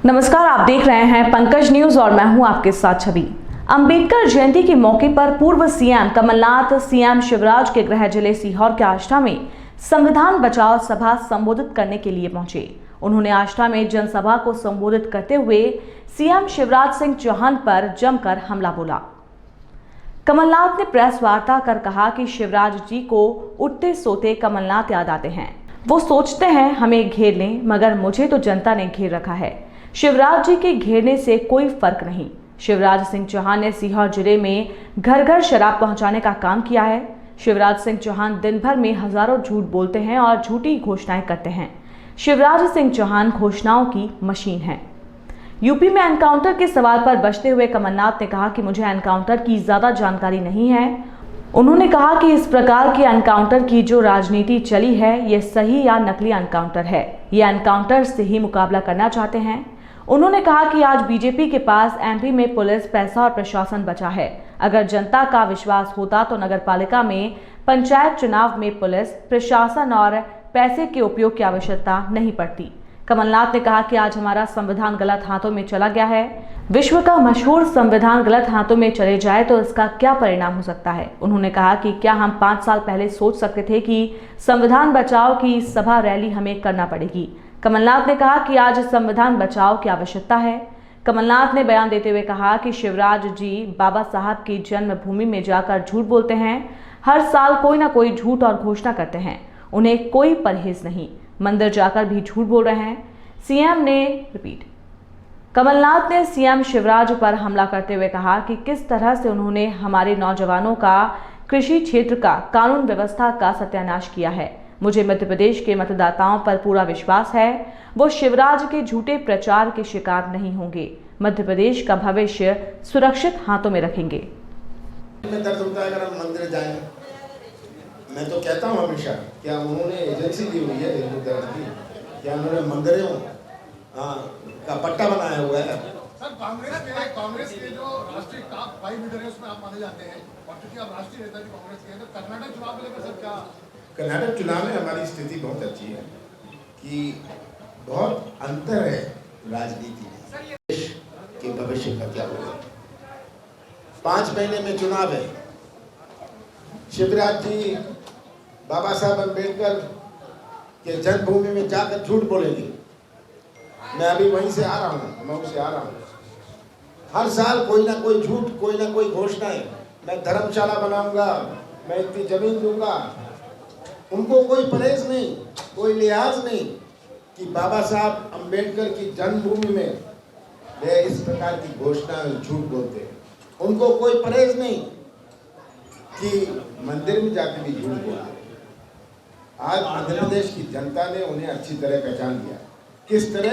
नमस्कार, आप देख रहे हैं पंकज न्यूज और मैं हूं आपके साथ छवि। अंबेडकर जयंती के मौके पर पूर्व सीएम कमलनाथ सीएम शिवराज के गृह जिले सीहोर के आष्टा में संविधान बचाओ सभा संबोधित करने के लिए पहुंचे। उन्होंने आष्टा में जनसभा को संबोधित करते हुए सीएम शिवराज सिंह चौहान पर जमकर हमला बोला। कमलनाथ ने प्रेस वार्ता कर कहा कि शिवराज जी को उठते सोते कमलनाथ याद आते हैं। वो सोचते हैं हमें घेर लें, मगर मुझे तो जनता ने घेर रखा है। शिवराज जी के घेरने से कोई फर्क नहीं। शिवराज सिंह चौहान ने सीहोर जिले में घर घर शराब पहुंचाने का काम किया है। शिवराज सिंह चौहान दिन भर में हजारों झूठ बोलते हैं और झूठी घोषणाएं करते हैं। शिवराज सिंह चौहान घोषणाओं की मशीन है। यूपी में एनकाउंटर के सवाल पर बचते हुए कमलनाथ ने कहा कि मुझे एनकाउंटर की ज्यादा जानकारी नहीं है। उन्होंने कहा कि इस प्रकार की एनकाउंटर की जो राजनीति चली है, ये सही या नकली एनकाउंटर है। ये एनकाउंटर से ही मुकाबला करना चाहते हैं। उन्होंने कहा कि आज बीजेपी के पास एमपी में पुलिस, पैसा और प्रशासन बचा है। अगर जनता का विश्वास होता तो नगरपालिका में पंचायत चुनाव में पुलिस, प्रशासन और पैसे के उपयोग की आवश्यकता नहीं पड़ती। कमलनाथ ने कहा कि आज हमारा संविधान गलत हाथों में चला गया है। विश्व का मशहूर संविधान गलत हाथों में चले जाए तो इसका क्या परिणाम हो सकता है। उन्होंने कहा कि क्या हम 5 साल पहले सोच सकते थे कि संविधान बचाओ की सभा रैली हमें करना पड़ेगी। कमलनाथ ने कहा कि आज संविधान बचाओ की आवश्यकता है। कमलनाथ ने बयान देते हुए कहा कि शिवराज जी बाबा साहब की जन्मभूमि में जाकर झूठ बोलते हैं। हर साल कोई ना कोई झूठ और घोषणा करते हैं। उन्हें कोई परहेज नहीं। मंदिर जाकर भी झूठ बोल रहे हैं। सीएम ने रिपीट। कमलनाथ ने सीएम शिवराज पर हमला करते हुए कहा कि किस तरह से उन्होंने हमारे नौजवानों का, कृषि क्षेत्र का, कानून व्यवस्था का सत्यानाश किया है। मुझे मध्य प्रदेश के मतदाताओं पर पूरा विश्वास है। वो शिवराज के झूठे प्रचार के शिकार नहीं होंगे। मध्य प्रदेश का भविष्य सुरक्षित हाथों में रखेंगे। में दर्द होता है अगर हम मंदिर जाएं। मैं तो कहता हूं हमेशा, क्या उन्होंने एजेंसी दी हुई है हिंदू धर्म की? क्या उन्होंने मंदिरों का पट्टा बनाया हुआ है? सर, कांग्रेस के जो राष्ट्रीय टॉप 5 लीडर है उसमें आप माने जाते हैं, और क्योंकि आप राष्ट्रीय नेता भी कांग्रेस के हैं, तो कर्नाटक चुनाव में लेकर सर क्या? कर्नाटक चुनाव में हमारी स्थिति बहुत अच्छी है कि बहुत अंतर है राजनीति में। देश के भविष्य का क्या होगा? 5 महीने में चुनाव है। शिवराज जी बाबा साहब अम्बेडकर के जन्मभूमि में जाकर झूठ बोलेंगे। मैं अभी वहीं से आ रहा हूँ, मऊ से आ रहा हूँ। हर साल कोई ना कोई झूठ, कोई ना कोई घोषणाएं। मैं धर्मशाला बनाऊंगा, मैं इतनी जमीन दूंगा। उनको कोई परहेज नहीं, कोई लिहाज नहीं कि बाबा साहब अम्बेडकर की जन्मभूमि में वे इस प्रकार की घोषणा झूठ बोलते हैं। उनको कोई परहेज नहीं कि मंदिर में जाकर भी झूठ बोलते। आज मध्य प्रदेश की जनता ने उन्हें अच्छी तरह पहचान लिया। किस तरह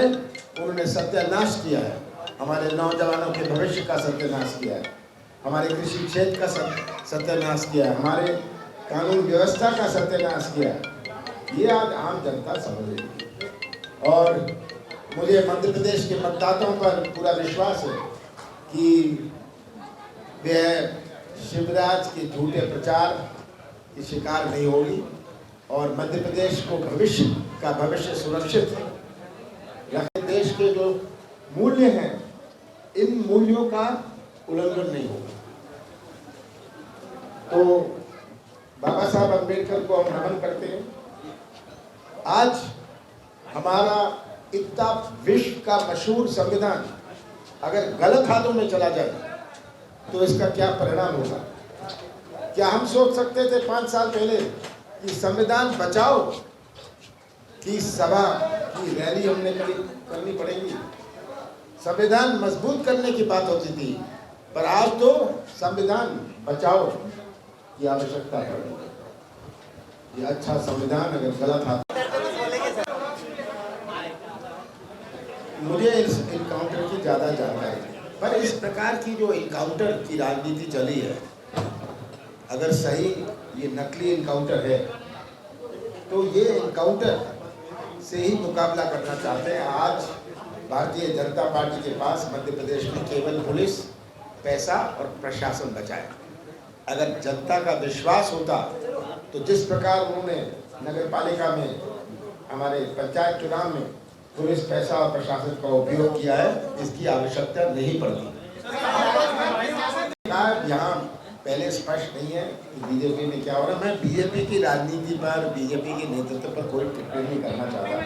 उन्होंने सत्यानाश किया है, हमारे नौजवानों के भविष्य का सत्यानाश किया है, हमारे कृषि क्षेत्र का सत्यानाश किया है, हमारे कानून व्यवस्था का सत्यानाश किया है। ये आज आम जनता समझ रही है और मुझे मध्य प्रदेश के मतदाताओं पर पूरा विश्वास है कि वे शिवराज के झूठे प्रचार की शिकार नहीं होगी और मध्य प्रदेश को भविष्य सुरक्षित रखे। देश के जो मूल्य हैं, इन मूल्यों का उल्लंघन नहीं होगा। तो बाबा साहब अम्बेडकर को हम नमन करते हैं। आज हमारा इतना विश्व का मशहूर संविधान अगर गलत हाथों में चला जाए तो इसका क्या परिणाम होगा? क्या हम सोच सकते थे 5 साल पहले कि संविधान बचाओ की सभा की रैली हमने करनी पड़ेगी? संविधान मजबूत करने की बात होती थी, पर आज तो संविधान बचाओ की आवश्यकता है। ये अच्छा संविधान अगर गलत हाथ, मुझे इस इनकाउंटर की ज्यादा जानकारी है, पर इस प्रकार की जो इनकाउंटर की राजनीति चली है, अगर सही ये नकली इनकाउंटर है तो ये इनकाउंटर से ही मुकाबला करना चाहते हैं। आज भारतीय जनता पार्टी के पास मध्य प्रदेश में केवल पुलिस, पैसा और प्रशासन बचा है। अगर जनता का विश्वास होता तो जिस प्रकार उन्होंने नगर पालिका में, हमारे पंचायत चुनाव में पुलिस पैसा और प्रशासन का उपयोग किया है, इसकी आवश्यकता नहीं पड़ती। यहाँ पहले स्पष्ट नहीं है कि बीजेपी में क्या हो रहा है। मैं बीजेपी की राजनीति पर, बीजेपी के नेतृत्व पर कोई टिप्पणी नहीं करना चाहता।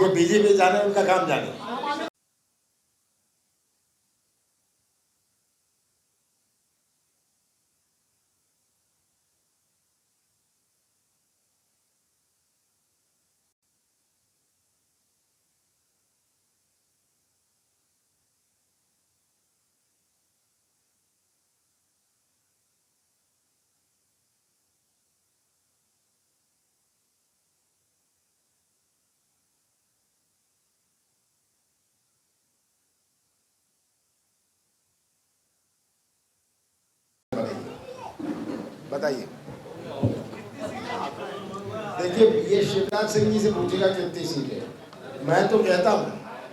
ये बीजेपी जाने, उनका काम जाने। बताइए, देखिए ये शिवराज सिंह जी से पूछेगा कितनी सीटें। मैं तो कहता हूँ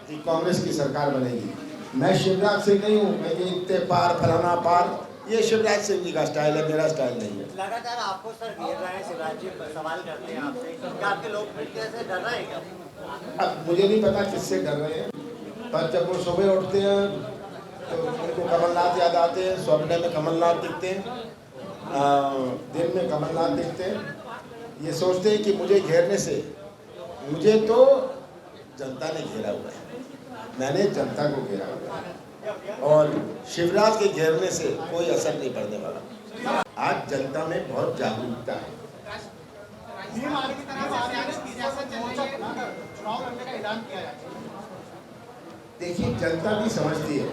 कि कांग्रेस की सरकार बनेगी। मैं शिवराज सिंह नहीं हूँ, मैं ये इतने पार फलाना पार, ये शिवराज सिंह जी का स्टाइल है, मेरा स्टाइल नहीं है। लगातार आपको सर घेर रहे हैं, शिवराज जी सवाल करते हैं आपसे, क्या आपके लोग कैसे डर रहे हैं क्या? अब मुझे नहीं पता किससे डर रहे हैं, पर जब वो सुबह उठते हैं तो उनको कमलनाथ याद आते हैं, स्वप्न में कमलनाथ दिखते हैं, दिन में कमलनाथ दिखते हैं। ये सोचते हैं कि मुझे घेरने से, मुझे तो जनता ने घेरा हुआ है, मैंने जनता को घेरा हुआ है, और शिवराज के घेरने से कोई असर नहीं पड़ने वाला। आज जनता में बहुत जागरूकता है। देखिए, जनता भी समझती है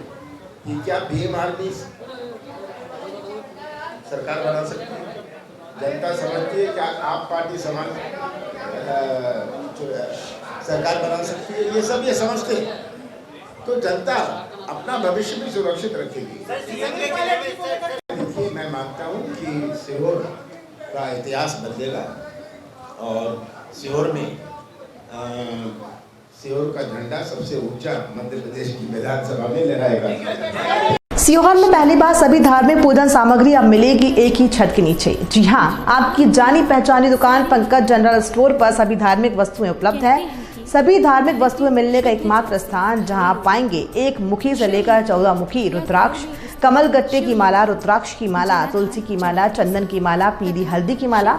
कि क्या भीम आर्मी सरकार बना सकती है। जनता समझती है क्या आप पार्टी समान सरकार बना सकती है। ये सब ये समझते हैं, तो जनता अपना भविष्य भी सुरक्षित रखेगी। देखिए, मैं मानता हूँ कि सीहोर का इतिहास बदलेगा और सीहोर में सीहोर का झंडा सबसे ऊंचा मध्य प्रदेश की विधानसभा में लहराएगा। सीहोर में पहली बार सभी धार्मिक पूजन सामग्री अब मिलेगी एक ही छत के नीचे। जी हां, आपकी जानी पहचानी दुकान पंकज जनरल स्टोर पर सभी धार्मिक वस्तुएं उपलब्ध है। सभी धार्मिक वस्तुएं मिलने का एकमात्र स्थान जहां आप पाएंगे एक मुखी से लेकर 14 मुखी रुद्राक्ष, कमल गट्टे की माला, रुद्राक्ष की माला, तुलसी की माला, चंदन की माला, पीली हल्दी की माला,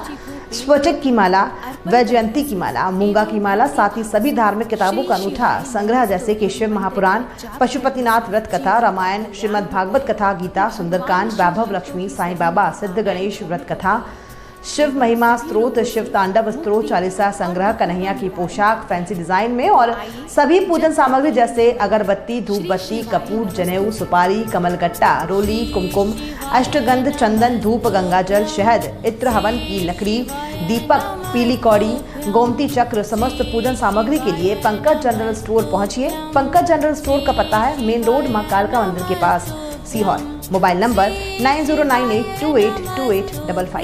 स्फटिक की माला, वैजयंती की माला, मूंगा की माला, साथ ही सभी धार्मिक किताबों का अनूठा संग्रह जैसे कि शिव महापुराण, पशुपतिनाथ व्रत कथा, रामायण, श्रीमद् भागवत कथा, गीता, सुंदरकांड, वैभव लक्ष्मी, साईं बाबा, सिद्ध गणेश व्रत कथा, शिव महिमा स्त्रोत, शिव तांडव स्त्रोत, चालीसा संग्रह, कन्हैया की पोशाक फैंसी डिजाइन में और सभी पूजन सामग्री जैसे अगरबत्ती, धूप बत्ती, कपूर, जनेऊ, सुपारी, कमलगट्टा, रोली, कुमकुम, अष्टगंध, चंदन, धूप, गंगाजल, शहद, इत्र हवन की लकड़ी, दीपक, पीली कौड़ी, गोमती चक्र, समस्त पूजन सामग्री के लिए पंकज जनरल स्टोर पहुंचिए। पंकज जनरल स्टोर का पता है मेन रोड मां कालका मंदिर के पास, सीहोर। Mobile number 9098282855।